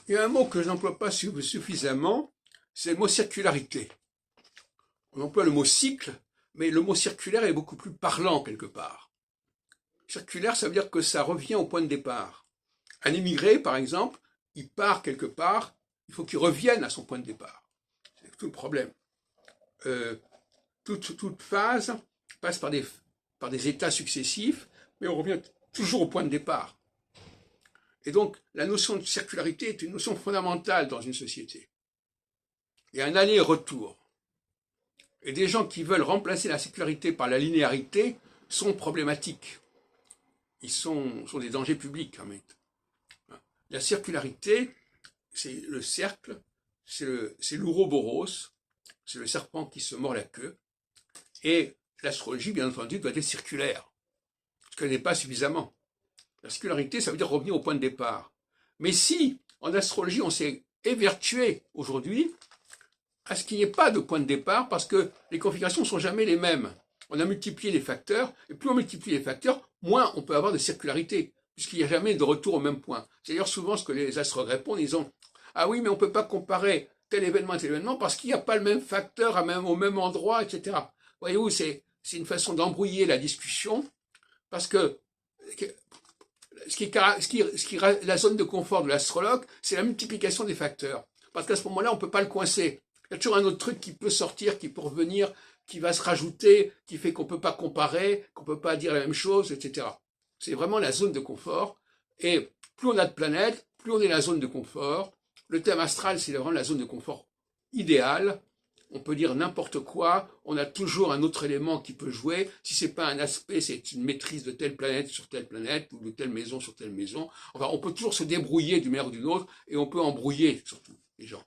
Il y a un mot que je n'emploie pas suffisamment, c'est le mot circularité. On emploie le mot cycle, mais le mot circulaire est beaucoup plus parlant quelque part. Circulaire, ça veut dire que ça revient au point de départ. Un immigré, par exemple, il part quelque part, il faut qu'il revienne à son point de départ. C'est tout le problème. Toute phase passe par des états successifs, mais on revient toujours au point de départ. Et donc, la notion de circularité est une notion fondamentale dans une société. Il y a un aller-retour. Et des gens qui veulent remplacer la circularité par la linéarité sont problématiques. Ils sont des dangers publics, en fait. La circularité, c'est le cercle, c'est l'ouroboros, c'est le serpent qui se mord la queue. Et l'astrologie, bien entendu, doit être circulaire, ce qu'elle n'est pas suffisamment. La circularité, ça veut dire revenir au point de départ. Mais si, en astrologie, on s'est évertué aujourd'hui à ce qu'il n'y ait pas de point de départ, parce que les configurations ne sont jamais les mêmes. On a multiplié les facteurs, et plus on multiplie les facteurs, moins on peut avoir de circularité, puisqu'il n'y a jamais de retour au même point. C'est d'ailleurs souvent ce que les astres répondent, ils ont « Ah oui, mais on ne peut pas comparer tel événement à tel événement, parce qu'il n'y a pas le même facteur au même endroit, etc. » Voyez-vous, c'est une façon d'embrouiller la discussion, parce que la zone de confort de l'astrologue, c'est la multiplication des facteurs. Parce qu'à ce moment-là, on ne peut pas le coincer. Il y a toujours un autre truc qui peut sortir, qui peut revenir, qui va se rajouter, qui fait qu'on ne peut pas comparer, qu'on ne peut pas dire la même chose, etc. C'est vraiment la zone de confort. Et plus on a de planètes, plus on est dans la zone de confort. Le thème astral, c'est vraiment la zone de confort idéale. On peut dire n'importe quoi, on a toujours un autre élément qui peut jouer. Si c'est pas un aspect, c'est une maîtrise de telle planète sur telle planète, ou de telle maison sur telle maison. Enfin, on peut toujours se débrouiller d'une manière ou d'une autre, et on peut embrouiller surtout les gens.